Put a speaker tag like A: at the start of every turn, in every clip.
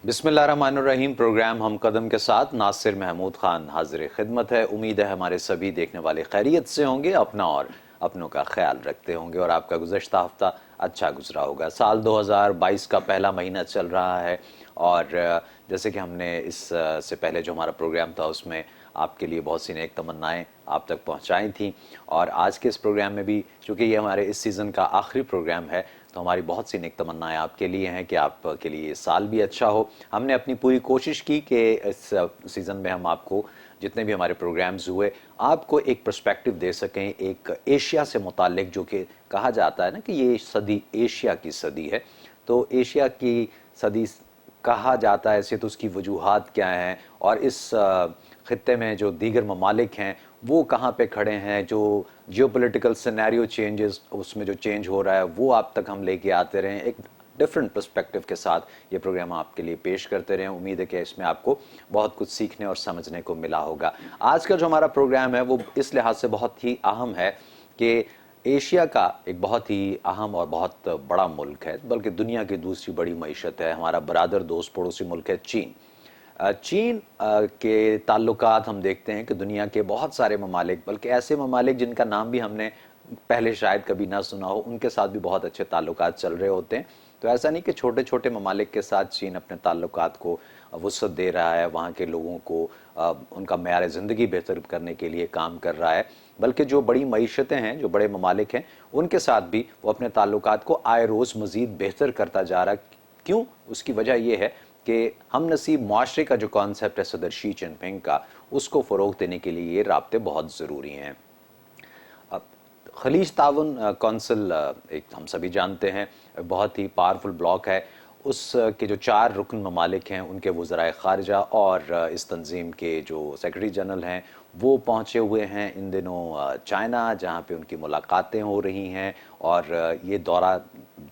A: بسم اللہ الرحمن الرحیم. پروگرام ہم قدم کے ساتھ ناصر محمود خان حاضر خدمت ہے. امید ہے ہمارے سبھی دیکھنے والے خیریت سے ہوں گے، اپنا اور اپنوں کا خیال رکھتے ہوں گے اور آپ کا گزشتہ ہفتہ اچھا گزرا ہوگا. سال 2022 کا پہلا مہینہ چل رہا ہے اور جیسے کہ ہم نے اس سے پہلے جو ہمارا پروگرام تھا اس میں آپ کے لیے بہت سی نیک تمنائیں آپ تک پہنچائی تھیں، اور آج کے اس پروگرام میں بھی چونکہ یہ ہمارے اس سیزن کا آخری پروگرام ہے تو ہماری بہت سی نیک تمنائیں آپ کے لیے ہیں کہ آپ کے لیے یہ سال بھی اچھا ہو. ہم نے اپنی پوری کوشش کی کہ اس سیزن میں ہم آپ کو جتنے بھی ہمارے پروگرامز ہوئے آپ کو ایک پرسپیکٹو دے سکیں، ایک ایشیا سے متعلق، جو کہ کہا جاتا ہے نا کہ یہ صدی ایشیا کی صدی ہے. تو ایشیا کی صدی کہا جاتا ہے ایسے تو اس کی وجوہات کیا ہیں، اور اس خطے میں جو دیگر ممالک ہیں وہ کہاں پہ کھڑے ہیں، جو جیو پولیٹیکل سینیریو چینجز اس میں جو چینج ہو رہا ہے وہ آپ تک ہم لے کے آتے رہیں، ایک ڈیفرنٹ پرسپیکٹو کے ساتھ یہ پروگرام آپ کے لیے پیش کرتے رہیں. امید ہے کہ اس میں آپ کو بہت کچھ سیکھنے اور سمجھنے کو ملا ہوگا. آج کا جو ہمارا پروگرام ہے وہ اس لحاظ سے بہت ہی اہم ہے کہ ایشیا کا ایک بہت ہی اہم اور بہت بڑا ملک ہے، بلکہ دنیا کی دوسری بڑی معیشت ہے، ہمارا برادر دوست پڑوسی ملک ہے چین. چین کے تعلقات ہم دیکھتے ہیں کہ دنیا کے بہت سارے ممالک، بلکہ ایسے ممالک جن کا نام بھی ہم نے پہلے شاید کبھی نہ سنا ہو، ان کے ساتھ بھی بہت اچھے تعلقات چل رہے ہوتے ہیں. تو ایسا نہیں کہ چھوٹے چھوٹے ممالک کے ساتھ چین اپنے تعلقات کو وسعت دے رہا ہے، وہاں کے لوگوں کو ان کا معیار زندگی بہتر کرنے کے لیے کام کر رہا ہے، بلکہ جو بڑی معیشتیں ہیں، جو بڑے ممالک ہیں، ان کے ساتھ بھی وہ اپنے تعلقات کو آئے روز مزید بہتر کرتا جا رہا ہے. کیوں؟ اس کی وجہ یہ ہے کہ ہم نصیب معاشرے کا جو کانسیپٹ ہے صدر شی جن پنگ کا، اس کو فروغ دینے کے لیے یہ رابطے بہت ضروری ہیں. خلیج تعاون کونسل ایک ہم سبھی جانتے ہیں بہت ہی پاورفل بلاک ہے. اس کے جو 4 رکن ممالک ہیں ان کے وزرائے خارجہ اور اس تنظیم کے جو سیکرٹری جنرل ہیں وہ پہنچے ہوئے ہیں ان دنوں چائنا، جہاں پہ ان کی ملاقاتیں ہو رہی ہیں. اور یہ دورہ،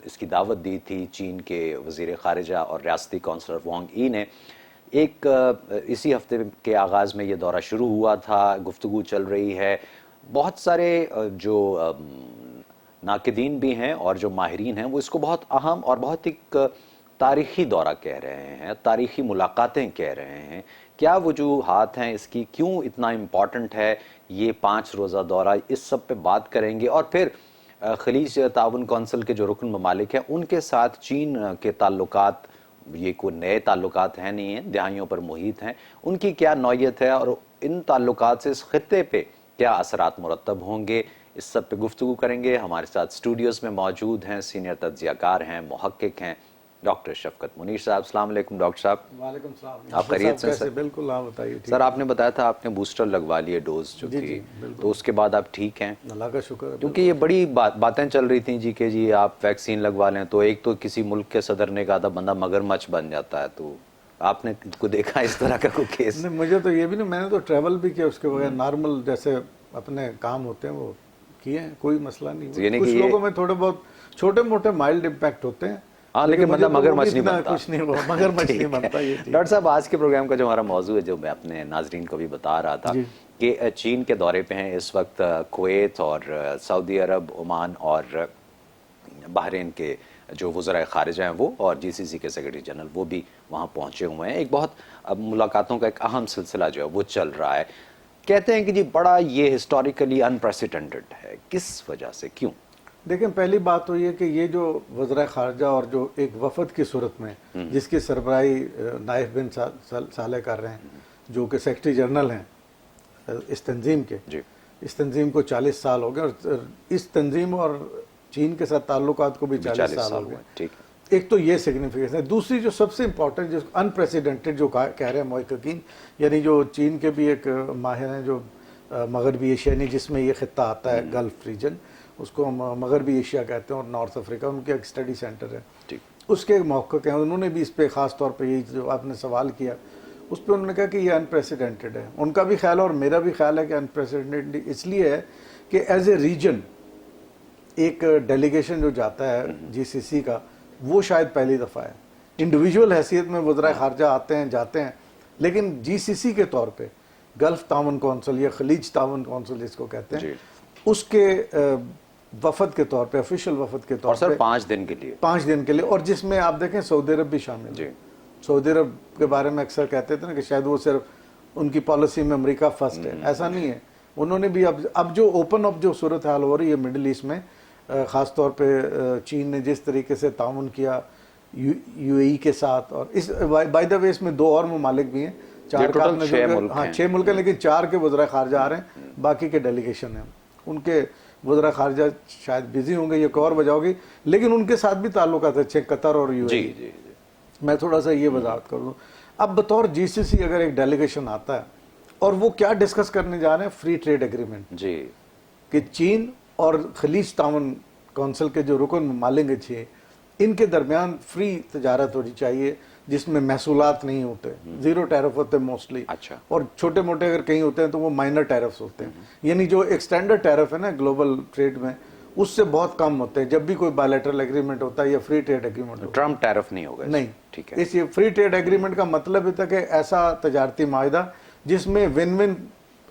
A: اس کی دعوت دی تھی چین کے وزیر خارجہ اور ریاستی کونسلر وانگ ای نے. ایک اسی ہفتے کے آغاز میں یہ دورہ شروع ہوا تھا، گفتگو چل رہی ہے. بہت سارے جو ناقدین بھی ہیں اور جو ماہرین ہیں وہ اس کو بہت اہم اور بہت ایک تاریخی دورہ کہہ رہے ہیں، تاریخی ملاقاتیں کہہ رہے ہیں. کیا وجوہات ہیں اس کی، کیوں اتنا امپورٹنٹ ہے یہ 5 روزہ دورہ، اس سب پہ بات کریں گے. اور پھر خلیج تعاون کونسل کے جو رکن ممالک ہیں ان کے ساتھ چین کے تعلقات، یہ کوئی نئے تعلقات ہیں نہیں ہیں، دہائیوں پر محیط ہیں، ان کی کیا نوعیت ہے اور ان تعلقات سے اس خطے پہ کیا اثرات مرتب ہوں گے، اس سب پہ گفتگو کریں گے. ہمارے ساتھ اسٹوڈیوز میں موجود ہیں سینئر تجزیہ کار ہیں، محقق ہیں ڈاکٹر شفقت منیر صاحب. السلام علیکم ڈاکٹر صاحب.
B: وعلیکم السلام.
A: آپ خیریت سے سر؟
B: بالکل. آپ بتائیے.
A: سر آپ نے بتایا تھا آپ نے بوسٹر لگوا لیے ڈوز جو تھی، تو اس کے بعد آپ ٹھیک ہیں؟
B: اللہ کا شکر ہے.
A: کیونکہ یہ بڑی باتیں چل رہی تھیں جی کہ جی آپ ویکسین لگوا لیں تو ایک تو کسی ملک کے صدر نے کہا تھا بندہ مگرمچھ بن جاتا ہے. تو آپ نے کو دیکھا اس طرح کا کوئی کیس؟
B: نہیں، مجھے تو یہ بھی نہیں، میں نے تو ٹریول بھی کیا اس کے بغیر، نارمل جیسے اپنے کام ہوتے ہیں وہ کیے ہیں، کوئی مسئلہ نہیں. کچھ لوگوں میں تھوڑے بہت چھوٹے موٹے مائلڈ امپیکٹ ہوتے ہیں،
A: ہاں، لیکن بندہ مگرمچھ نہیں بنتا.
B: کچھ نہیں، مگرمچھ نہیں بنتا. یہ
A: ڈاکٹر صاحب آج کے پروگرام کا جو ہمارا موضوع ہے، جو میں اپنے ناظرین کو بھی بتا رہا تھا کہ چین کے دورے پہ ہیں اس وقت کویت اور سعودی عرب، عمان اور بحرین کے جو وزرائے خارجہ ہیں وہ، اور جی سی سی کے سیکرٹری جنرل وہ بھی وہاں پہنچے ہوئے ہیں. ایک بہت ملاقاتوں کا ایک اہم سلسلہ جو ہے وہ چل رہا ہے. کہتے ہیں کہ جی بڑا یہ ہسٹوریکلی انپریسیڈنٹڈ ہے. کس وجہ سے، کیوں؟
B: دیکھیں، پہلی بات تو یہ کہ یہ جو وزرائے خارجہ اور جو ایک وفد کی صورت میں جس کی سربراہی نائف بن صالح کر رہے ہیں، جو کہ سیکرٹری جنرل ہیں اس تنظیم کے، اس تنظیم کو 40 سال ہو گئے اور اس تنظیم اور چین کے ساتھ تعلقات کو بھی 40 سال ہو گئے. ایک تو یہ سگنیفیکنس ہے. دوسری جو سب سے امپورٹنٹ، جو انپریسیڈنٹڈ جو کہہ رہے ہیں محققین، یعنی جو چین کے بھی ایک ماہر ہیں جو مغربی ایشیا، نہیں جس میں یہ خطہ آتا ہے گلف ریجن، اس کو ہم مغربی ایشیا کہتے ہیں، اور نارتھ افریقہ ان کے ایک اسٹڈی سینٹر ہے، اس کے ایک محقق ہیں. انہوں نے بھی اس پہ خاص طور پہ یہ جو آپ نے سوال کیا اس پہ انہوں نے کہا کہ یہ انپریسیڈنٹڈ ہے. ان کا بھی خیال ہے اور میرا بھی خیال ہے کہ انپریسیڈنٹڈ اس لیے ہے کہ ایز اے ریجن ایک ڈیلیگیشن جو جاتا ہے جی سی سی کا، وہ شاید پہلی دفعہ ہے. انڈیویجول حیثیت میں وزرائے خارجہ آتے ہیں جاتے ہیں، لیکن جی سی سی کے طور پہ گلف تعاون کونسل یا خلیج تعاون کونسل جس کو کہتے ہیں، اس کے وفد کے طور پہ، آفیشیل وفد کے طور پہ،
A: 5 دن کے لیے،
B: 5 دن کے لیے، اور جس میں آپ دیکھیں سعودی عرب بھی شامل ہے. सऊदी अरब के बारे में अक्सर कहते थे ना कि शायद वो सिर्फ उनकी पॉलिसी में अमेरिका फर्स्ट है, ऐसा नहीं है। उन्होंने भी अब जो ओपन अप जो सूरत हाल हो रही है मिडिल ईस्ट में, ख़ास तौर पे चीन ने जिस तरीके से ताउन किया यूएई के साथ, और इस बाय द वे इसमें 2 और ममालिक भी हैं, 4 का आपने 6 मुल्क हैं, लेकिन 4 के वज़रा ख़ारजा आ रहे हैं, बाकी के डेलीगेशन हैं। उनके वज़रा ख़ारजा शायद बिजी होंगे, ये एक और वजह होगी, लेकिन उनके साथ भी ताल्लुकात अच्छे, कतर और यूएई। मैं थोड़ा सा ये वजाहत कर दूँ। अब बतौर जीसीसी अगर एक डेलीगेशन आता है और वो क्या डिस्कस करने जा रहे हैं, फ्री ट्रेड एग्रीमेंट जी, कि चीन और खलीज ताउन काउंसिल के जो रुकन ममालिक हैं 6, इनके दरमियान फ्री तजारत होनी चाहिए जिसमें महसूलात नहीं होते, 0 टैरिफ होते हैं मोस्टली। अच्छा। और छोटे मोटे अगर कहीं होते हैं तो वो माइनर टैरिफ्स होते हैं, यानी जो एक स्टैंडर्ड टैरिफ है ना ग्लोबल ट्रेड में, उससे बहुत कम होते हैं जब भी कोई बायलैटरल एग्रीमेंट होता है या फ्री ट्रेड एग्रीमेंट होता है। ट्रम्प टैरिफ नहीं होगा, नहीं, ठीक है। इसलिए फ्री ट्रेड एग्रीमेंट का मतलब होता है कि ऐसा तजारती माहिदा जिसमें विन विन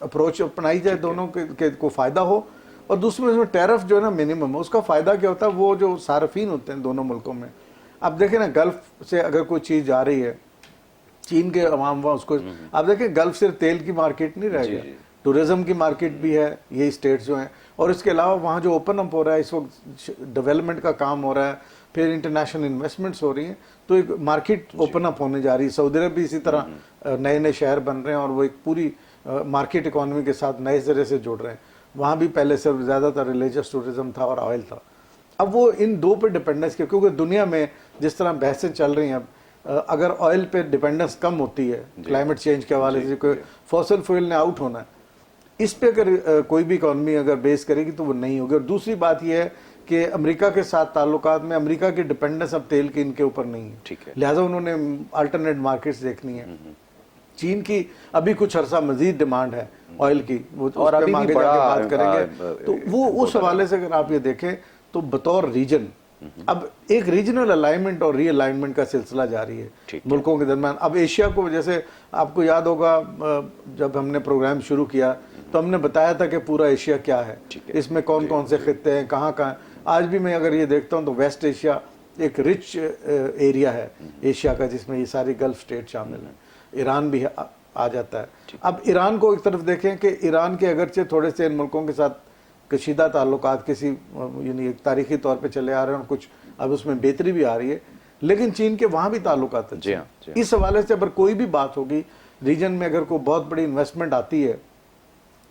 B: अप्रोच अपनाई जाए, दोनों के को फायदा हो, और दूसरे में टैरिफ जो है ना मिनिमम है। उसका फायदा क्या होता है, वो जो सार्फिन होते हैं दोनों मुल्कों में, अब देखें ना गल्फ से अगर कोई चीज जा रही है, चीन के अवाम वहाँ उसको, आप देखें गल्फ सिर्फ तेल की मार्केट नहीं रह गया, टूरिज्म की मार्केट भी है ये स्टेट्स जो हैं, और इसके अलावा वहाँ जो ओपन अप हो रहा है इस वक्त, डेवलपमेंट का काम हो रहा है, फिर इंटरनेशनल इन्वेस्टमेंट्स हो रही हैं, तो एक मार्केट ओपन अप होने जा रही है। सऊदी अरब भी इसी तरह नए नए शहर बन रहे हैं और वो एक पूरी मार्केट इकोनॉमी के साथ नए सिरे से जुड़ रहे हैं। वहाँ भी पहले सिर्फ ज़्यादातर रिलीजियस टूरिज्म था और ऑयल था, अब वो इन 2 पे डिपेंडेंस के, क्योंकि दुनिया में जिस तरह बहसें चल रही हैं अब, अगर ऑयल पे डिपेंडेंस कम होती है क्लाइमेट चेंज के हवाले से, कोई फॉसिल फ्यूल ने आउट होना है, इस पे अगर कोई भी इकॉनमी अगर बेस करेगी तो वो नहीं होगी। और दूसरी बात यह है कि अमेरिका के साथ ताल्लुकात में अमेरिका की डिपेंडेंस अब तेल की इनके ऊपर नहीं है, ठीक है, लिहाजा उन्होंने अल्टरनेट मार्केट्स देखनी है। चीन की अभी कुछ अरसा मजीद डिमांड है ऑयल की, वो और अभी भी बड़ा बात करेंगे, तो वो उस हवाले से अगर आप ये देखें तो बतौर रीजन अब एक रीजनल अलाइनमेंट और रीअलाइनमेंट का सिलसिला जारी है मुल्कों के दरमियान। अब एशिया को, जैसे आपको याद होगा जब हमने प्रोग्राम शुरू किया तो हमने बताया था कि पूरा एशिया क्या है, इसमें कौन कौन से खित्ते हैं, कहाँ कहाँ। आज भी मैं अगर ये देखता हूँ तो वेस्ट एशिया एक रिच एरिया है एशिया का, जिसमें ये सारी गल्फ स्टेट शामिल हैं, ईरान भी आ जाता है। अब ईरान को एक तरफ देखें कि ईरान के अगरचे थोड़े से इन मुल्कों के साथ कशीदा ताल्लुकात किसी यानी एक तारीखी तौर पे चले आ रहे हैं और कुछ अब उसमें बेहतरी भी आ रही है, लेकिन चीन के वहाँ भी ताल्लुकात हैं। इस हवाले से अगर कोई भी बात होगी रीजन में, अगर कोई बहुत बड़ी इन्वेस्टमेंट आती है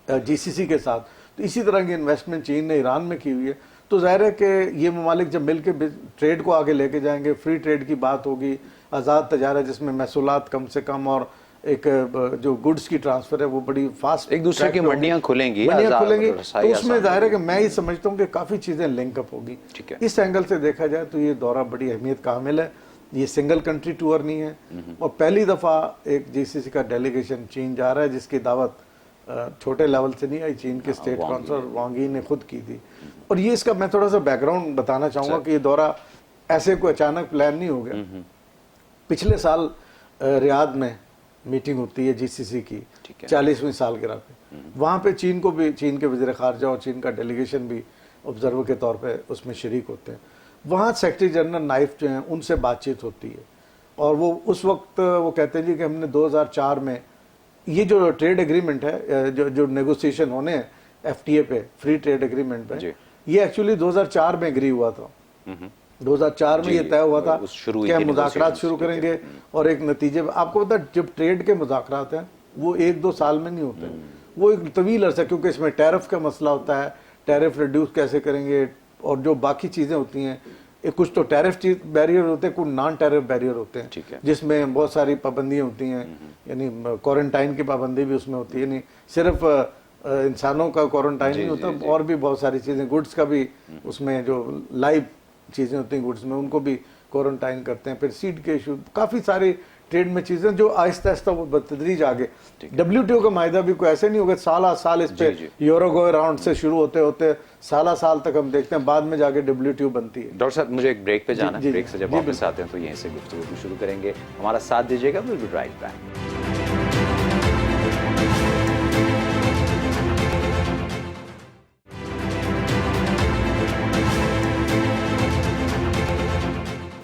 B: जीसीसी के साथ, तो इसी तरह की इन्वेस्टमेंट चीन ने ईरान में की हुई है, तो जाहिर है कि ये ममालिक जब मिल के ट्रेड को आगे लेके जाएंगे, फ्री ट्रेड की बात होगी, आज़ाद तजारत जिसमें महसूलात कम से कम और एक जो गुड्स की ट्रांसफर है वो बड़ी फास्ट, एक दूसरे की मंडियां खुलेंगी, तो उसमें जाहिर है कि मैं ये समझता हूँ कि काफ़ी चीज़ें लिंकअप होगी। इस एंगल से देखा जाए तो ये दौरा बड़ी अहमियत का हामिल है। ये सिंगल कंट्री टूर नहीं है और पहली दफ़ा एक जीसीसी का डेलीगेशन चीन जा रहा है, जिसकी दावत छोटे लेवल से नहीं आई, चीन के स्टेट काउंसिलर वांग यी ने खुद की थी। और ये इसका मैं थोड़ा सा बैकग्राउंड बताना चाहूँगा कि ये दौरा ऐसे कोई अचानक प्लान नहीं हो गया। पिछले साल रियाद में मीटिंग होती है जीसीसी की 40वीं सालगिरह पे, वहाँ पे चीन को भी, चीन के वज़ीर ख़ारजा और चीन का डेलीगेशन भी ऑब्जर्वर के तौर पे उसमें शरीक होते हैं। वहाँ सेक्रेटरी जनरल नाइफ जो हैं उनसे बातचीत होती है और वो उस वक्त वो कहते हैं जी कि हमने 2004 में ये जो ट्रेड एग्रीमेंट है, जो नेगोशिएशन होने हैं FTA पे, फ्री ट्रेड एग्रीमेंट पे, ये एक्चुअली 2004 में एग्री हुआ था। 2004 में ये तय हुआ था कि हम मुज़ाकरात शुरू करेंगे और एक नतीजे, आपको पता है जब ट्रेड के मुज़ाकरात हैं वो 1-2 साल में नहीं होते, वो एक तवील अरसा, क्योंकि इसमें टैरिफ का मसला होता है, टैरिफ रिड्यूस कैसे करेंगे और जो बाकी चीज़ें होती हैं, कुछ तो टैरिफ बैरियर होते हैं, कुछ नॉन टैरिफ बैरियर होते हैं, जिसमें बहुत सारी पाबंदियाँ होती हैं, यानी क्वारंटाइन की पाबंदी भी उसमें होती है, यानी सिर्फ इंसानों का क्वारंटाइन नहीं होता, और भी बहुत सारी चीज़ें, गुड्स का भी उसमें जो लाइव चीज़ें होती हैं गुड्स में उनको भी क्वारंटाइन करते हैं, फिर सीड के इशू, काफ़ी सारी ट्रेड में चीज़ें जो आहिस्ता आहिस्ता वो बतदरीज आगे। WTO का मायदा भी कोई ऐसे नहीं होगा साल साल, इस पे यूरो गो राउंड से शुरू होते होते साल साल तक हम देखते हैं, बाद में जाके WTO बनती है।
A: डॉक्टर साहब मुझे एक ब्रेक पे जाना है, ब्रेक से जब वापस आते हैं तो यहीं से गुफ्तगू शुरू करेंगे, हमारा साथ दीजिएगा, विल बी राइट बैक।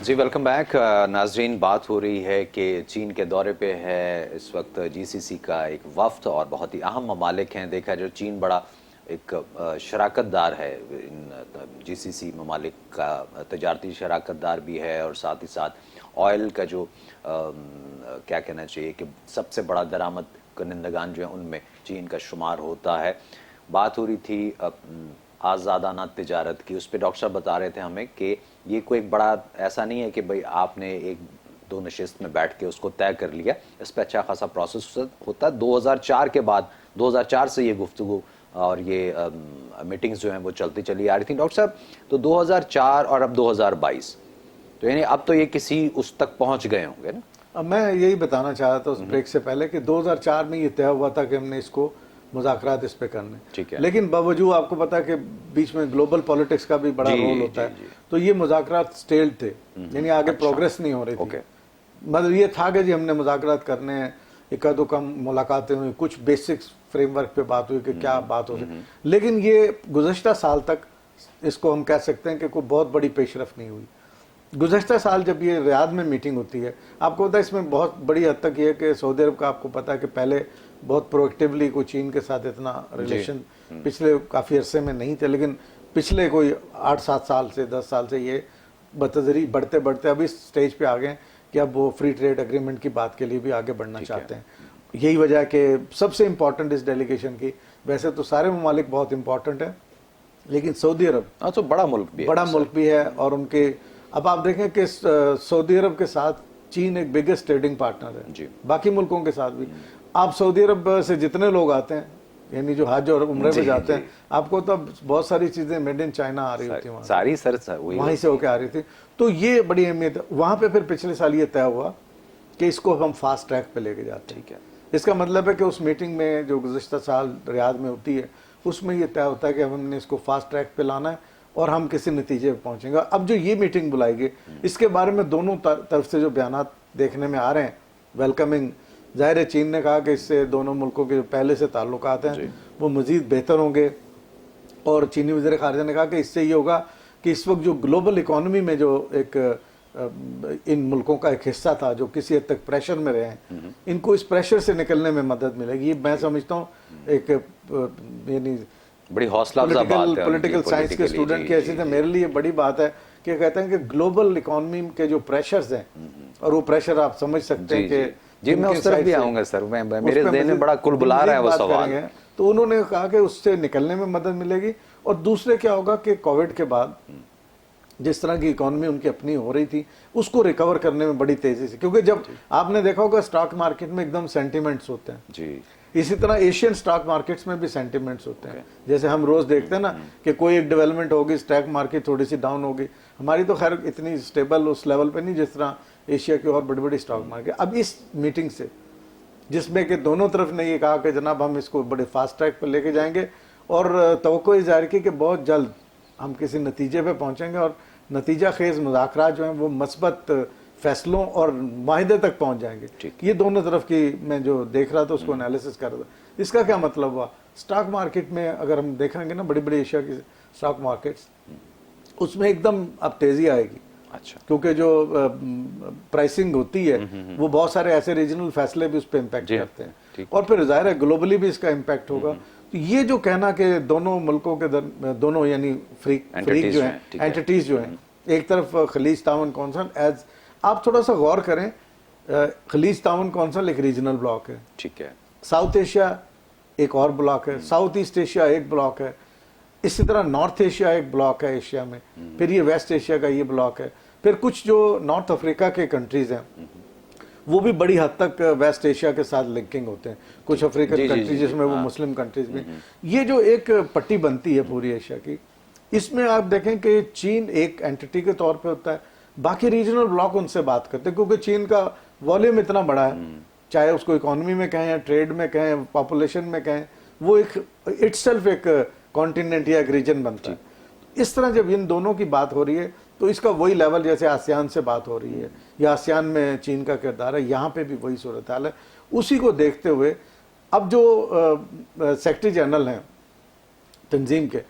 A: जी वेलकम बैक नाजरीन। बात हो रही है कि चीन के दौरे पे है इस वक्त जीसीसी का एक वफ्द और बहुत ही अहम ममालिक हैं। देखा जो चीन बड़ा एक शराकतदार है, इन जीसीसी ममालिक का तजारती शराकतदार भी है और साथ ही साथ ऑयल का जो क्या कहना चाहिए कि सबसे बड़ा दरामद कनिंदगान जो है उनमें चीन का शुमार होता है। बात हो रही थी आज़ादाना तिजारत की, उस पर डॉक्टर साहब बता रहे थे हमें कि ये कोई एक बड़ा ऐसा नहीं है कि भाई आपने एक दो नशिस्त में बैठ के उसको तय कर लिया, इस पर अच्छा खासा प्रोसेस होता है। 2004 के बाद 2004 से ये गुफ्तगू और ये मीटिंग्स जो हैं वो चलती चली आ रही थी डॉक्टर साहब। तो 2004 और अब 2022, तो यानी अब तो ये किसी उस तक पहुंच गए होंगे ना।
B: अब मैं यही बताना चाह रहा था उस ब्रेक से पहले कि 2004 में ये तय हुआ था कि हमने इसको मुज़ाकरात इस पे करने,
A: ठीक है।
B: लेकिन बावजूद आपको पता है कि बीच में ग्लोबल पॉलिटिक्स का भी बड़ा रोल होता है, तो ये मुज़ाकरात स्टेल्ड थे, यानी आगे प्रोग्रेस नहीं हो रही थी। मतलब ये था कि जी हमने मुज़ाकरात करने हैं, इक्का दो कम मुलाकातें हुई, कुछ बेसिक्स फ्रेमवर्क पे बात हुई कि क्या बात हो रही, लेकिन ये गुज़श्ता साल तक इसको हम कह सकते हैं कि कोई बहुत बड़ी पेशरफ नहीं हुई। गुज़श्ता साल जब ये रियाद में मीटिंग होती है, आपको पता है इसमें बहुत बड़ी हद तक ये है कि सऊदी अरब का आपको पता है कि पहले बहुत प्रोएक्टिवली कोई चीन के साथ इतना रिलेशन पिछले काफ़ी अरसे में नहीं थे, लेकिन पिछले कोई 8-7 साल से 10 साल से ये बतदरी बढ़ते बढ़ते अब इस स्टेज पे आ गए कि अब वो फ्री ट्रेड एग्रीमेंट की बात के लिए भी आगे बढ़ना चाहते हैं। यही वजह कि सबसे इम्पोर्टेंट इस डेलीगेशन की, वैसे तो सारे ममालिक बहुत इंपॉर्टेंट है, लेकिन सऊदी अरब
A: तो बड़ा मुल्क भी है
B: और उनके अब आप देखें कि सऊदी अरब के साथ चीन एक बिगेस्ट ट्रेडिंग पार्टनर है जी, बाकी मुल्कों के साथ भी। आप सऊदी अरब से जितने लोग आते हैं, यानी जो हज और उम्रे में जाते हैं, आपको तो बहुत सारी चीजें मेड इन चाइना आ रही होती हैं,
A: सारी
B: वहीं से होके आ रही थी। तो ये बड़ी अहमियत है वहां पे। फिर पिछले साल ये तय हुआ कि इसको हम फास्ट ट्रैक पे लेके जाते हैं।
A: ठीक है,
B: इसका मतलब है कि उस मीटिंग में जो गुज़श्ता साल रियाद में होती है, उसमें ये तय होता है कि हमने इसको फास्ट ट्रैक पे लाना है और हम किसी नतीजे पे पहुंचेंगे। अब जो ये मीटिंग बुलाई गई, इसके बारे में दोनों तरफ से जो बयानात देखने में आ रहे हैं वेलकमिंग, ज़ाहिर है चीन ने कहा कि इससे दोनों मुल्कों के जो पहले से ताल्लुकात हैं वो मज़ीद बेहतर होंगे, और चीनी वज़ीर ख़ारिजा ने कहा कि इससे ये होगा कि इस वक्त जो ग्लोबल इकॉनमी में जो एक इन मुल्कों का एक हिस्सा था जो किसी हद तक प्रेशर में रहे हैं, इनको इस प्रेशर से निकलने में मदद मिलेगी। मैं समझता हूँ एक यानी
A: बड़ी हौसला अफजा बात है।
B: पॉलिटिकल साइंस के स्टूडेंट की हैसियत से मेरे लिए बड़ी बात है कि कहते हैं कि ग्लोबल इकोनॉमी के जो प्रेशर्स हैं, और वो प्रेशर आप समझ सकते हैं कि
A: जी मैं उस तरफ भी आऊंगा सर, मेरे ज़हन में बड़ा कुलबुला रहा है वो सवाल।
B: तो उन्होंने कहा कि उससे निकलने में मदद मिलेगी, और दूसरे क्या होगा कि कोविड के बाद जिस तरह की इकोनॉमी उनकी अपनी हो रही थी उसको रिकवर करने में बड़ी तेजी से, क्योंकि जब आपने देखा होगा स्टॉक मार्केट में एकदम सेंटिमेंट्स होते हैं जी, इसी तरह एशियन स्टॉक मार्केट्स में भी सेंटिमेंट्स होते हैं। जैसे हम रोज देखते हैं ना कि कोई एक डेवलपमेंट होगी, स्टॉक मार्केट थोड़ी सी डाउन होगी, हमारी तो खैर इतनी स्टेबल उस लेवल पे नहीं जिस तरह एशिया की और बड़ी बड़ी स्टॉक मार्केट। अब इस मीटिंग से जिसमें कि दोनों तरफ ने ये कहा कि जनाब हम इसको बड़े फास्ट ट्रैक पर लेके जाएंगे, और तवक्को जाहिर की कि बहुत जल्द हम किसी नतीजे पे पहुंचेंगे, और नतीजा खेज मुज़ाकरात जो हैं वो मस्बत फैसलों और माहिदे तक पहुंच जाएंगे। ये दोनों तरफ की मैं जो देख रहा था उसको एनालिसिस कर रहा था। इसका क्या मतलब हुआ, स्टॉक मार्केट में अगर हम देखेंगे ना बड़ी बड़ी एशिया की स्टॉक मार्केट्स, उसमें एकदम अब तेजी आएगी। अच्छा, क्योंकि जो प्राइसिंग होती है वो बहुत सारे ऐसे रीजनल फैसले भी उस पर इम्पैक्ट करते हैं, और फिर जाहिर है ग्लोबली भी इसका इम्पैक्ट होगा। तो ये जो कहना कि दोनों मुल्कों के दोनों यानी फ्रीक जो है एंटिटीज जो हैं, एक तरफ खलीज तावन कौंसिल एज, आप थोड़ा सा गौर करें, खलीज तावन कौंसिल एक रीजनल ब्लॉक है, ठीक है, साउथ एशिया एक और ब्लॉक है, साउथ ईस्ट एशिया एक ब्लॉक है, इसी तरह नॉर्थ एशिया एक ब्लॉक है एशिया में, फिर ये वेस्ट एशिया का ये ब्लॉक है, फिर कुछ जो नॉर्थ अफ्रीका के कंट्रीज हैं वो भी बड़ी हद तक वेस्ट एशिया के साथ लिंकिंग होते हैं, कुछ अफ्रीकन कंट्रीज जिसमें वो मुस्लिम कंट्रीज में। ये जो एक पट्टी बनती है पूरी एशिया की, इसमें आप देखें कि चीन एक एंटिटी के तौर पे होता है, बाकी रीजनल ब्लॉक उनसे बात करते हैं, क्योंकि चीन का वॉल्यूम इतना बड़ा है, चाहे उसको इकोनॉमी में कहें या ट्रेड में कहें, पॉपुलेशन में कहें, वो एक इटसेल्फ एक कॉन्टिनेंट या एक रीजन बनता है। इस तरह जब इन दोनों की बात हो रही है तो इसका वही लेवल जैसे आसियान से बात हो रही है या आसियान में चीन का किरदार है, यहाँ पे भी वही सूरत हाल है। उसी को देखते हुए अब जो सेक्रेटरी जनरल हैं तंजीम के,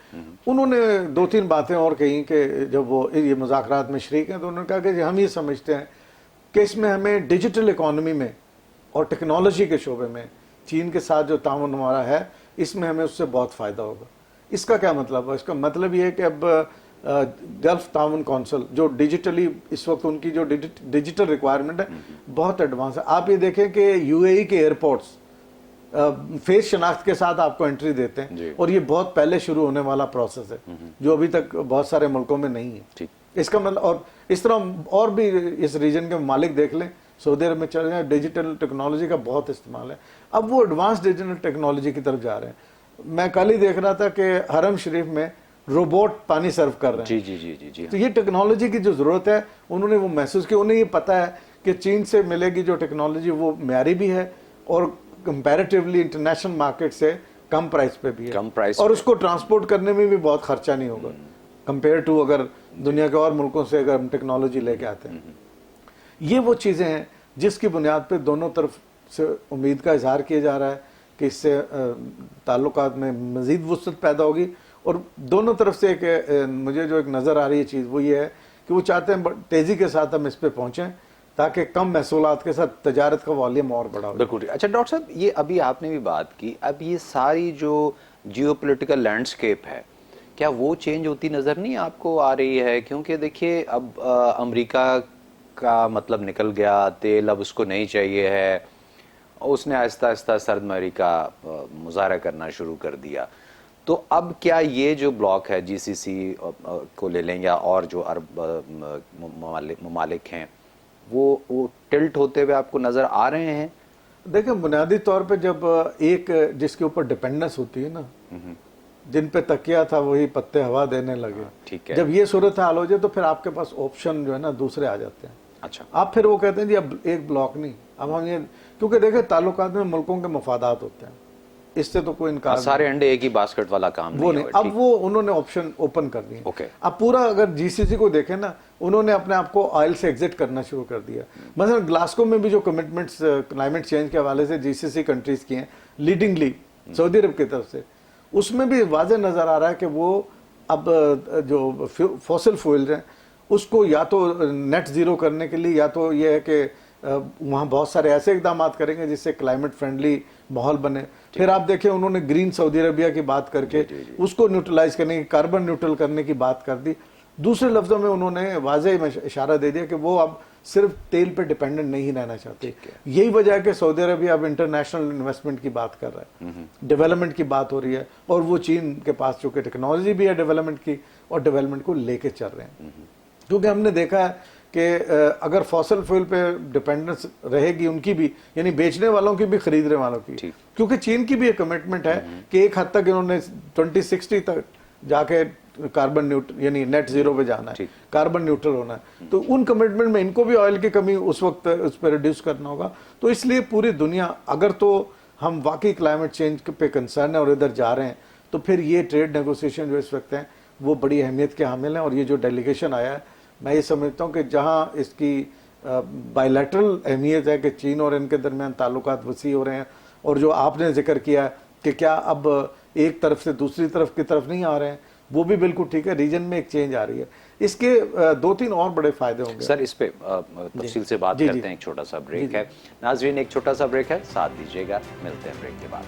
B: उन्होंने 2-3 बातें और कही कि जब वो ये मुज़ाकरात में शरीक हैं तो उन्होंने कहा कि हम ये समझते हैं कि इसमें हमें डिजिटल इकॉनमी में और टेक्नोलॉजी के शोबे में चीन के साथ जो ताउन हमारा है, इसमें हमें उससे बहुत फ़ायदा होगा। इसका क्या मतलब है? इसका मतलब ये है कि अब गल्फ ताउन कौंसिल जो डिजिटली इस वक्त उनकी जो डिजिटल रिक्वायरमेंट है बहुत एडवांस है। आप ये देखें कि यूएई के एयरपोर्ट्स फेस शनाख्त के साथ आपको एंट्री देते हैं, और ये बहुत पहले शुरू होने वाला प्रोसेस है जो अभी तक बहुत सारे मुल्कों में नहीं है। इसका मतलब, और इस तरह और भी इस रीजन के मालिक देख लें, सऊदी अरब में चल रहे हैं, डिजिटल टेक्नोलॉजी का बहुत इस्तेमाल है। अब वो एडवांस डिजिटल टेक्नोलॉजी की तरफ जा रहे हैं। मैं कल ही देख रहा था कि हरम शरीफ में रोबोट पानी सर्व कर रहे हैं।
A: जी।
B: तो ये टेक्नोलॉजी की जो जरूरत है उन्होंने वो महसूस की। उन्हें ये पता है कि चीन से मिलेगी जो टेक्नोलॉजी वो म्यारी भी है और कंपैरेटिवली इंटरनेशनल मार्केट से कम प्राइस पे भी है, और उसको ट्रांसपोर्ट करने में भी बहुत खर्चा नहीं होगा कंपेयर टू अगर दुनिया के और मुल्कों से अगर हम टेक्नोलॉजी लेके आते हैं। ये वो चीज़ें हैं जिसकी बुनियाद पे दोनों तरफ से उम्मीद का इजहार किया जा रहा है कि इससे ताल्लुकात में मज़ीद वुसअत पैदा होगी। और दोनों तरफ से एक मुझे जो एक नज़र आ रही है चीज़ वो ये है कि वो चाहते हैं तेज़ी के साथ हम इस पे पहुँचें ताकि कम महसूलात के साथ तजारत का वॉल्यूम और बढ़ा हो।
A: बिल्कुल। अच्छा डॉक्टर साहब, ये अभी आपने भी बात की, अब ये सारी जो जियोपॉलिटिकल लैंडस्केप है, क्या वो चेंज होती नज़र नहीं आपको आ रही है? क्योंकि देखिए अब अमेरिका का मतलब निकल गया, तेल अब उसको नहीं चाहिए है, उसने आहिस्ता आहिस्ता सर्द महरी का मुजाहरा करना शुरू कर दिया। तो अब क्या ये जो ब्लॉक है जीसीसी को ले लें या और जो अरब ममालिक हैं वो टिल्ट होते हुए आपको नजर आ रहे हैं?
B: देखिए, बुनियादी तौर पे जब एक जिसके ऊपर डिपेंडेंस होती है ना, जिन पे तकिया था वही पत्ते हवा देने लगे,
A: ठीक है,
B: जब ये सूरत हाल हो जाए तो फिर आपके पास ऑप्शन जो है ना दूसरे आ जाते हैं।
A: अच्छा,
B: आप फिर वो कहते हैं जी अब एक ब्लॉक नहीं, अब हम ये, क्योंकि देखिए ताल्लुकात में मुल्कों के मफादात होते हैं, इससे तो कोई इनकार
A: सारे अंडे एक ही बास्केट वाला काम
B: वो नहीं। अब वो उन्होंने ऑप्शन ओपन कर दिए।
A: ओके।
B: अब पूरा अगर जीसीसी को देखें ना, उन्होंने अपने आप को ऑयल से एग्जिट करना शुरू कर दिया। मतलब ग्लासगो में भी जो कमिटमेंट्स क्लाइमेट चेंज के हवाले से जीसीसी कंट्रीज की हैं लीडिंगली सऊदी अरब की तरफ से, उसमें भी वाज़ेह नज़र आ रहा है कि वो अब जो फॉसिल फ्यूल्स हैं उसको या तो नेट ज़ीरो करने के लिए, या तो ये है कि वहाँ बहुत सारे ऐसे इकदाम करेंगे जिससे क्लाइमेट फ्रेंडली माहौल बने। फिर आप देखें उन्होंने ग्रीन सऊदी अरबिया की बात करके उसको न्यूट्रलाइज करने की, कार्बन न्यूट्रल करने की बात कर दी। दूसरे लफ्ज़ों में उन्होंने वाज़ेह इशारा दे दिया कि वो अब सिर्फ तेल पे डिपेंडेंट नहीं रहना चाहते। यही वजह है कि सऊदी अरबिया अब इंटरनेशनल इन्वेस्टमेंट की बात कर रहा है, डेवलपमेंट की बात हो रही है, और वो चीन के पास चूंकि टेक्नोलॉजी भी है डेवलपमेंट की, और डेवलपमेंट को लेके चल रहे हैं। क्योंकि हमने देखा है कि अगर फॉसल फ्यूल पे डिपेंडेंस रहेगी उनकी भी, यानी बेचने वालों की भी खरीदने वालों की, क्योंकि चीन की भी एक कमिटमेंट है कि एक हद तक इन्होंने 2060 तक जाके कार्बन न्यूट्रल यानी नेट जीरो पे जाना है, कार्बन न्यूट्रल होना है। तो उन कमिटमेंट में इनको भी ऑयल की कमी उस वक्त उस पर रिड्यूस करना होगा। तो इसलिए पूरी दुनिया, अगर तो हम वाकई क्लाइमेट चेंज पे कंसर्न है और इधर जा रहे हैं, तो फिर ये ट्रेड नेगोशिएशन जो इस वक्त हैं वो बड़ी अहमियत के हामिल हैं। और ये जो डेलीगेशन आया है, मैं ये समझता हूँ कि जहाँ इसकी बायलैटरल अहमियत है कि चीन और इनके दरमियान ताल्लुकात वसी हो रहे हैं, और जो आपने जिक्र किया कि क्या अब एक तरफ से दूसरी तरफ की तरफ नहीं आ रहे हैं, वो भी बिल्कुल ठीक है। रीजन में एक चेंज आ रही है, इसके 2-3 और बड़े फायदे होंगे।
A: सर इस पे तफसील से बात करते हैं, एक छोटा सा ब्रेक है। नाजरीन एक छोटा सा ब्रेक है, साथ दीजिएगा, मिलते हैं ब्रेक के बाद।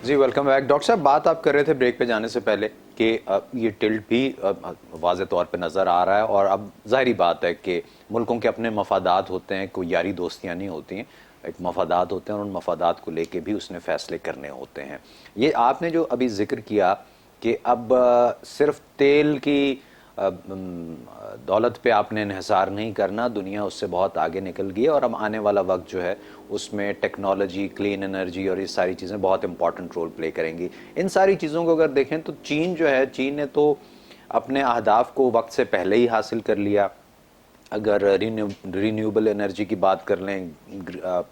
A: जी वेलकम बैक। डॉक्टर साहब, बात आप कर रहे थे ब्रेक पे जाने से पहले कि ये टिल्ट भी वाज़े तौर पे नज़र आ रहा है, और अब ज़ाहिरी बात है कि मुल्कों के अपने मफादात होते हैं, कोई यारी दोस्तियाँ नहीं होती हैं, एक मफादात होते हैं, और उन मफादात को लेके भी उसने फ़ैसले करने होते हैं। ये आपने जो अभी जिक्र किया कि अब सिर्फ तेल की दौलत पे आपने इन्हिसार नहीं करना, दुनिया उससे बहुत आगे निकल गई है, और अब आने वाला वक्त जो है उसमें टेक्नोलॉजी, क्लीन एनर्जी और ये सारी चीज़ें बहुत इंपॉर्टेंट रोल प्ले करेंगी। इन सारी चीज़ों को अगर देखें तो चीन जो है, चीन ने तो अपने अहदाफ को वक्त से पहले ही हासिल कर लिया। अगर रीन्यूएबल एनर्जी की बात कर लें,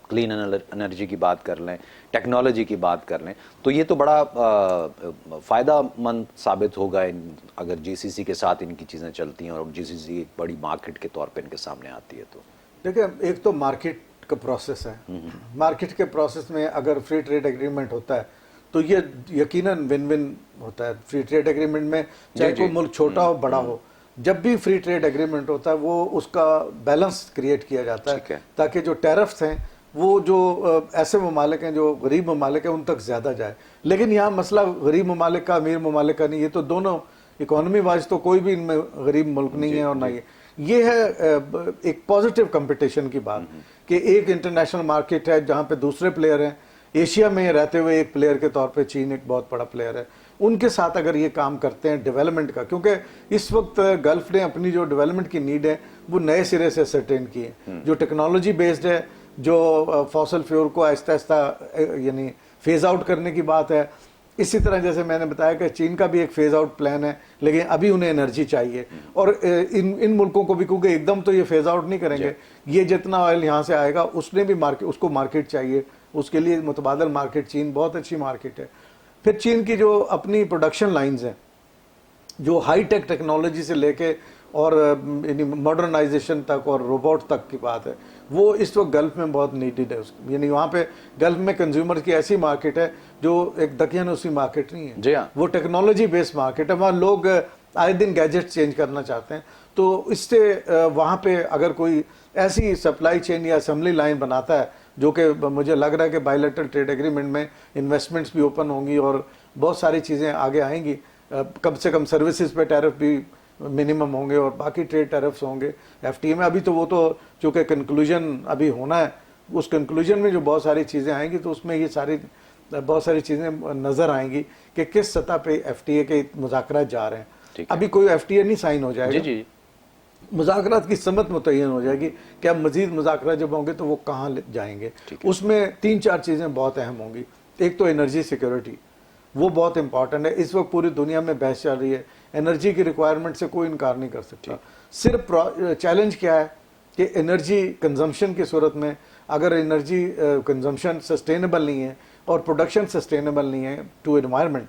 A: क्लीन एनर्जी की बात कर लें, टेक्नोलॉजी की बात कर लें, तो ये तो बड़ा फ़ायदामंद साबित होगा अगर जीसीसी के साथ इनकी चीज़ें चलती हैं और जीसीसी एक बड़ी मार्केट के तौर पे इनके सामने आती है। तो
B: देखिए, एक तो मार्केट का प्रोसेस है, मार्केट के प्रोसेस में अगर फ्री ट्रेड एग्रीमेंट होता है तो ये यकीनन विन विन होता है। फ्री ट्रेड एग्रीमेंट में चाहे कोई मुल्क छोटा हो बड़ा हो, जब भी फ्री ट्रेड एग्रीमेंट होता है वो उसका बैलेंस क्रिएट किया जाता है ताकि जो टैरिफ्स हैं वो जो ऐसे ममालिक हैं जो गरीब ममालिक हैं उन तक ज़्यादा जाए। लेकिन यहाँ मसला गरीब ममालिक का अमीर ममालिक का नहीं, ये तो दोनों इकोनॉमी वाइज तो कोई भी इनमें गरीब मुल्क नहीं है और ना ये है एक पॉजिटिव कंपटीशन की बात कि एक इंटरनेशनल मार्केट है जहाँ पे दूसरे प्लेयर हैं। एशिया में रहते हुए एक प्लेयर के तौर पे चीन एक बहुत बड़ा प्लेयर है, उनके साथ अगर ये काम करते हैं डेवलपमेंट का, क्योंकि इस वक्त गल्फ ने अपनी जो डेवलपमेंट की नीड है वो नए सिरे से सर्टेन की है। जो टेक्नोलॉजी बेस्ड है, जो फॉसल फ्यूल को आहिस्ता आहिस्ता यानी फेज आउट करने की बात है। इसी तरह जैसे मैंने बताया कि चीन का भी एक फेज आउट प्लान है, लेकिन अभी उन्हें एनर्जी चाहिए और इन मुल्कों को भी, क्योंकि एकदम तो ये फेज आउट नहीं करेंगे, ये जितना ऑयल यहाँ से आएगा उसने भी उसको मार्केट चाहिए, उसके लिए मुतबादल मार्केट चीन बहुत अच्छी मार्केट है। फिर चीन की जो अपनी प्रोडक्शन लाइंस हैं जो हाई टेक टेक्नोलॉजी से लेके और मॉडर्नाइजेशन तक और रोबोट तक की बात है, वो इस वक्त गल्फ में बहुत नीडेड है। यानी वहाँ पे गल्फ में कंज्यूमर की ऐसी मार्केट है जो एक दकियानूसी मार्केट नहीं है,
A: जी हाँ,
B: वो टेक्नोलॉजी बेस्ड मार्केट है। वहाँ लोग आए दिन गैजेट चेंज करना चाहते हैं, तो इससे वहाँ पे अगर कोई ऐसी सप्लाई चेन या असेंबली लाइन बनाता है जो कि मुझे लग रहा है कि बायलैटरल ट्रेड एग्रीमेंट में इन्वेस्टमेंट्स भी ओपन होंगी और बहुत सारी चीज़ें आगे आएंगी, कम से कम सर्विसेज पे टैरिफ भी मिनिमम होंगे और बाकी ट्रेड टैरिफ्स होंगे एफटीए में। अभी तो वो तो चूँकि कंक्लूजन अभी होना है, उस कंक्लूजन में जो बहुत सारी चीज़ें आएंगी तो उसमें ये सारी बहुत सारी चीज़ें नज़र आएंगी कि किस सतह पे एफटीए के मुज़ाकरात जा रहे हैं। अभी कोई एफटीए नहीं साइन हो जाएगा,
A: जी,
B: मुज़ाकरात की समत मुतय्यन हो जाएगी कि अब मज़ीद मुज़ाकरात जब होंगे तो वो कहाँ जाएंगे। उसमें 3-4 चीज़ें बहुत अहम होंगी। एक तो एनर्जी सिक्योरिटी, वो बहुत इंपॉर्टेंट है। इस वक्त पूरी दुनिया में बहस चल रही है, एनर्जी की रिक्वायरमेंट से कोई इनकार नहीं कर सकता। सिर्फ चैलेंज क्या है कि एनर्जी कंजम्पशन की सूरत में अगर एनर्जी कंजम्पशन सस्टेनेबल नहीं है और प्रोडक्शन सस्टेनेबल नहीं है टू एनवायरनमेंट,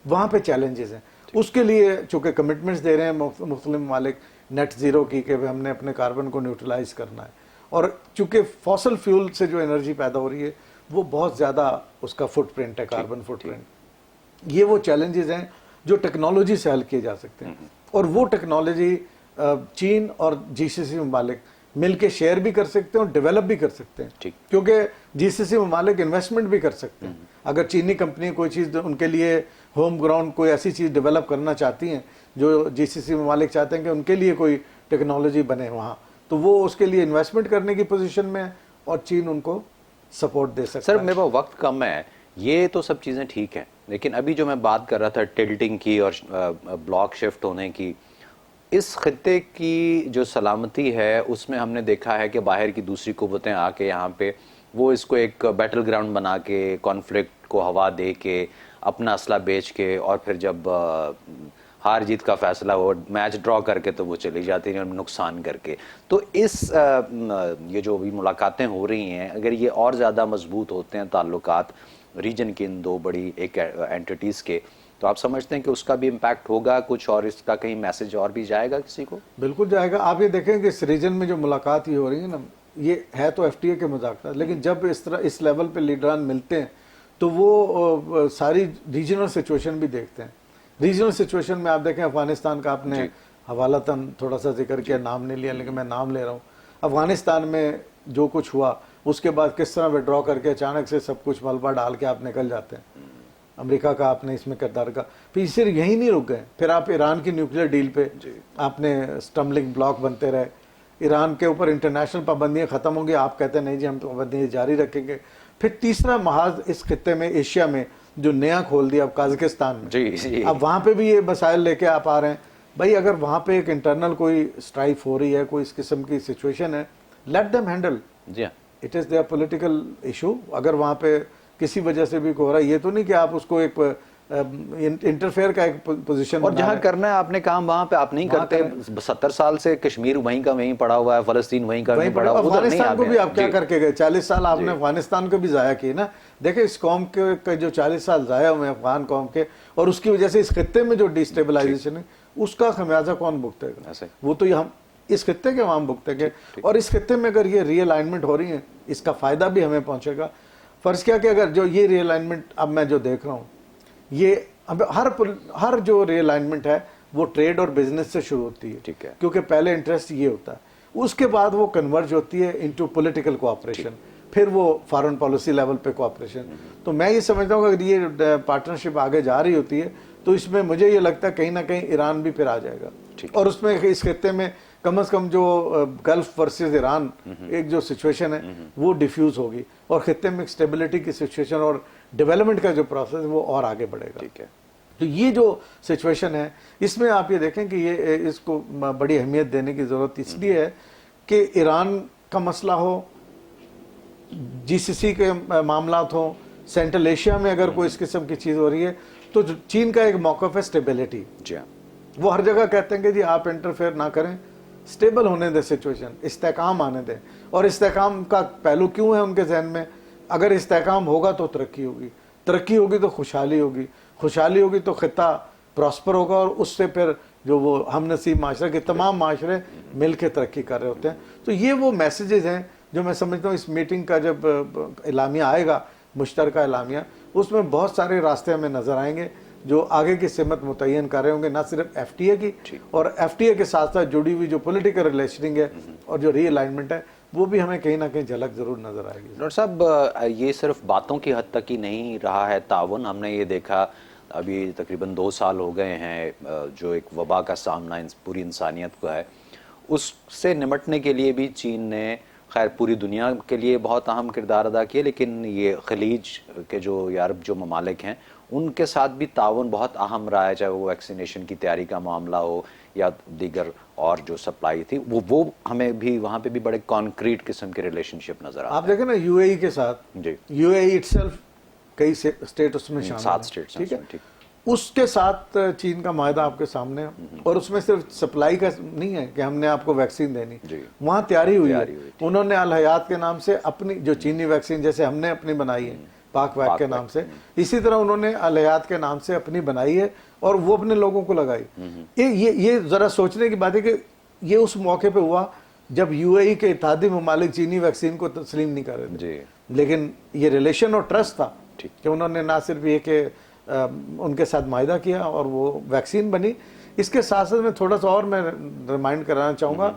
B: वहाँ पे चैलेंजेस हैं। उसके लिए चूँकि कमिटमेंट्स दे रहे हैं मुख्तलिफ ममालिक नेट ज़ीरो की कि हमने अपने कार्बन को न्यूट्रलाइज करना है, और चूँकि फॉसल फ्यूल से जो एनर्जी पैदा हो रही है वो बहुत ज़्यादा उसका फुटप्रिंट है, कार्बन फुटप्रिंट। ये वो चैलेंजेस हैं जो टेक्नोलॉजी से हल किए जा सकते हैं, और वो टेक्नोलॉजी चीन और जीसीसी ममालिक मिल के शेयर भी कर सकते हैं और डेवलप भी कर सकते हैं, क्योंकि जीसीसी ममालिक इन्वेस्टमेंट भी कर सकते हैं। अगर चीनी कंपनी कोई चीज़ उनके लिए होम ग्राउंड कोई ऐसी चीज़ डेवलप करना चाहती हैं जो जीसीसी ममालिक चाहते हैं कि उनके लिए कोई टेक्नोलॉजी बने वहाँ, तो वो उसके लिए इन्वेस्टमेंट करने की पोजीशन में है और चीन उनको सपोर्ट दे सकता है।
A: सर मेरे पास वक्त कम है, ये तो सब चीज़ें ठीक हैं, लेकिन अभी जो मैं बात कर रहा था टिल्टिंग की और ब्लॉक शिफ्ट होने की, इस खत्ते की जो सलामती है उसमें हमने देखा है कि बाहर की दूसरी कुव्वतें आके यहाँ पे वो इसको एक बैटल ग्राउंड बना के कॉन्फ्लिक्ट को हवा दे के अपना असला बेच के और फिर जब हार जीत का फैसला हो मैच ड्रॉ करके तो वो चली जाती हैं नुकसान करके। तो इस ये जो भी मुलाकातें हो रही हैं, अगर ये और ज़्यादा मजबूत होते हैं ताल्लुकात रीजन के इन दो बड़ी एक एंटिटीज़ के, तो आप समझते हैं कि उसका भी इम्पैक्ट होगा कुछ और इसका कहीं मैसेज और भी जाएगा किसी को?
B: बिल्कुल जाएगा। आप ये देखें कि इस रीजन में जो मुलाकात ही हो रही है ना, ये है तो एफटीए के मुज़ाकरात, लेकिन जब इस तरह इस लेवल पे लीडरान मिलते हैं तो वो सारी रीजनल सिचुएशन भी देखते हैं। रीजनल सिचुएशन में आप देखें अफगानिस्तान का आपने हवालातन थोड़ा सा जिक्र किया, नाम नहीं लिया लेकिन मैं नाम ले रहा हूँ। अफगानिस्तान में जो कुछ हुआ उसके बाद किस तरह विड्रॉ करके अचानक से सब कुछ मलबा डाल के आप निकल जाते हैं। अमेरिका का आपने इसमें किरदार का, फिर सिर्फ यहीं नहीं रुक गए, फिर आप ईरान की न्यूक्लियर डील पे आपने स्टम्बलिंग ब्लॉक बनते रहे। ईरान के ऊपर इंटरनेशनल पाबंदियाँ ख़त्म होंगी, आप कहते हैं नहीं जी हम पाबंदियाँ जारी रखेंगे। फिर तीसरा महाज इस खत्ते में एशिया में जो नया खोल दिया अब काज़किस्तान में,
A: जी।
B: अब वहाँ पे भी ये मसाइल लेके आप आ रहे हैं। भाई अगर वहाँ पे एक इंटरनल कोई स्ट्राइक हो रही है, कोई इस किस्म की सिचुएशन है, let them handle, it is there political issue. अगर वहाँ पे किसी वजह से भी हो रहा है, ये तो नहीं कि आप उसको एक इंटरफेयर का एक पोजीशन।
A: और जहाँ करना है आपने काम वहाँ पे आप नहीं करते। 70 साल से कश्मीर वहीं का वहीं पड़ा हुआ है, फलस्तीन वहीं का वहीं पड़ा हुआ है,
B: अफगानिस्तान को भी आप क्या करके गए? 40 साल आपने अफगानिस्तान को भी जाया किए ना। देखिए इस कौम के जो 40 साल जाया हुए अफगान कौम के, और उसकी वजह से इस खत्ते में जो डिस्टेबलाइजेशन है उसका खमियाजा कौन भुगतेगा? वो तो हम इस खत्ते के अवाम भुगतेंगे। और इस खत्ते में अगर ये रीअलाइनमेंट हो रही है, इसका फायदा भी हमें पहुंचेगा। फर्ज क्या कि अगर जो ये रीअलाइनमेंट अब मैं जो देख रहा हूँ, ये अब हर जो रीअलाइनमेंट है वो ट्रेड और बिजनेस से शुरू होती है,
A: ठीक है,
B: क्योंकि पहले इंटरेस्ट ये होता है, उसके बाद वो कन्वर्ज होती है इनटू पॉलिटिकल कोऑपरेशन, फिर वो फॉरेन पॉलिसी लेवल पे कोऑपरेशन। तो मैं ये समझता हूँ अगर ये पार्टनरशिप आगे जा रही होती है तो इसमें मुझे ये लगता है कहीं ना कहीं ईरान भी फिर आ जाएगा, और उसमें इस खत्ते में कम से कम जो गल्फ वर्सेस ईरान एक जो सिचुएशन है वो डिफ्यूज होगी, और खत्ते में स्टेबिलिटी की सिचुएशन और डेवलपमेंट का जो प्रोसेस है वो और आगे बढ़ेगा।
A: ठीक है।
B: तो ये जो सिचुएशन है इसमें आप ये देखें कि ये इसको बड़ी अहमियत देने की जरूरत इसलिए है कि ईरान का मसला हो, जीसीसी के मामलात हो, सेंट्रल एशिया में अगर कोई इस किस्म की चीज हो रही है तो चीन का एक मौक़िफ़ है स्टेबिलिटी। वो हर जगह कहते हैं कि जी आप इंटरफेयर ना करें, स्टेबल होने दें सिचुएशन, इस्तेकाम आने दें। और इस्तेकाम का पहलू क्यों है उनके जहन में? अगर इस्तेकाम होगा तो तरक्की होगी, तरक्की होगी तो खुशहाली होगी, खुशहाली होगी तो खिता प्रॉस्पर होगा, और उससे फिर जो वो हम नसीब माशरे के तमाम माशरे मिल के तरक्की कर रहे होते हैं। तो ये वो मैसेजेस हैं जो मैं समझता हूँ इस मीटिंग का जब एलामिया आएगा, मुश्तरका एलामिया, उसमें बहुत सारे रास्ते हमें नजर आएंगे जो आगे की सिमत मुतय्यन कर रहे होंगे, ना सिर्फ एफटीए की, और एफटीए के साथ साथ जुड़ी हुई जो पॉलिटिकल रिलेशनिंग है और जो रीअलाइनमेंट है वो भी हमें कहीं ना कहीं झलक जरूर नजर आएगी।
A: डॉक्टर साहब, ये सिर्फ बातों की हद तक ही नहीं रहा है ताउन। हमने ये देखा अभी तकरीबन 2 साल हो गए हैं जो एक वबा का सामना पूरी इंसानियत को है, उससे निमटने के लिए भी चीन ने खैर पूरी दुनिया के लिए बहुत अहम किरदार अदा किया, लेकिन ये खलीज के जो अरब जो ममालिक हैं उनके साथ भी ताउन बहुत अहम रहा है, चाहे वो वैक्सीनेशन की तैयारी का मामला हो या दीगर और जो सप्लाई थी, वो हमें भी वहाँ पे भी बड़े कॉन्क्रीट किस्म के रिलेशनशिप नजर आते हैं।
B: आप देखें ना यूएई के साथ, जी यूएई इटसेल्फ कई स्टेट उसमें शामिल,
A: 7 स्टेट्स,
B: ठीक है, उसके साथ चीन का मायदा आपके सामने है, और उसमें सिर्फ सप्लाई का नहीं है कि हमने आपको वैक्सीन देनी, वहाँ तैयारी हुई है। उन्होंने अल हयात के नाम से अपनी जो चीनी वैक्सीन जैसे हमने अपनी बनाई है पाक वैक के नाम से, इसी तरह उन्होंने अल हयात के नाम से अपनी बनाई है और वो अपने लोगों को लगाई। ये जरा सोचने की बात है कि ये उस मौके पे हुआ जब यूएई के इत्तेहादी ममालिक चीनी वैक्सीन को तस्लीम नहीं कर रहे थे, लेकिन ये रिलेशन और ट्रस्ट था कि उन्होंने ना सिर्फ ये कि उनके साथ मायदा किया और वो वैक्सीन बनी। इसके साथ साथ मैं थोड़ा सा और मैं रिमाइंड कराना चाहूँगा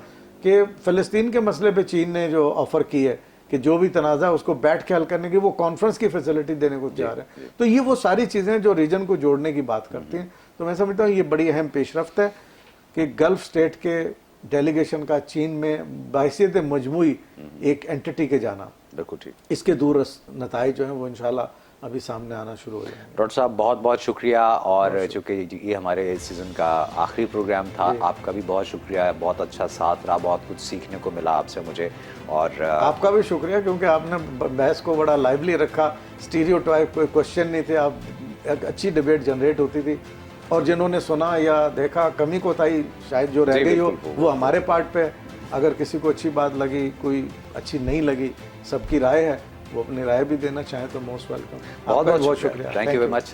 B: कि फ़लस्तीन के मसले पे चीन ने जो ऑफ़र की है कि जो भी तनाज़ा उसको बैठ के हल करने की वो कॉन्फ्रेंस की फैसिलिटी देने को तैयार है। तो ये वो सारी चीज़ें जो रीजन को जोड़ने की बात करती हैं। तो मैं समझता हूँ ये बड़ी अहम पेशरफ्त है कि गल्फ स्टेट के डेलीगेशन का चीन में बाहिसियत मजमूई एक एंटिटी के जाना, बिल्कुल ठीक, इसके दूर नताइज जो हैं वो इंशाल्लाह अभी सामने आना शुरू हो जाएंगे।
A: डॉक्टर साहब बहुत बहुत शुक्रिया, और चूँकि ये हमारे इस सीज़न का आखिरी प्रोग्राम था, आपका भी बहुत शुक्रिया, बहुत अच्छा साथ रहा, बहुत कुछ सीखने को मिला आपसे मुझे, और
B: आपका भी शुक्रिया क्योंकि आपने बहस को बड़ा लाइवली रखा, स्टीरियोटाइप कोई क्वेश्चन नहीं थे, आप एक अच्छी डिबेट जनरेट होती थी, और जिन्होंने सुना या देखा कमी कोताही शायद जो रह गई हो वो हमारे पार्ट पे, अगर किसी को अच्छी बात लगी, कोई अच्छी नहीं लगी, सबकी राय है, वो अपनी राय भी देना चाहें तो मोस्ट वेलकम।
A: बहुत बहुत शुक्रिया, थैंक यू वेरी मच।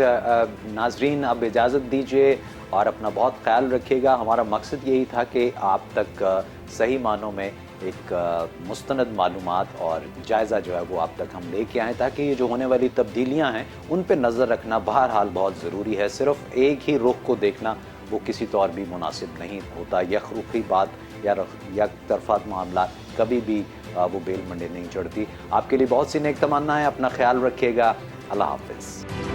A: नाजरीन अब इजाज़त दीजिए और अपना बहुत ख्याल रखिएगा। हमारा मकसद यही था कि आप तक सही मानों में एक मुस्तनद मालूमात और जायज़ा जो है वो आप तक हम लेके आएँ, ताकि ये जो होने वाली तब्दीलियाँ हैं उन पर नज़र रखना बहरहाल बहुत ज़रूरी है। सिर्फ एक ही रुख को देखना वो किसी तौर भी मुनासिब नहीं होता। यकरुखी बात या तरफात मामला कभी भी वो बेल मंडे नहीं चढ़ती। आपके लिए बहुत सी नेक तमन्ना है, अपना ख्याल रखिएगा, अल्लाह हाफिज़।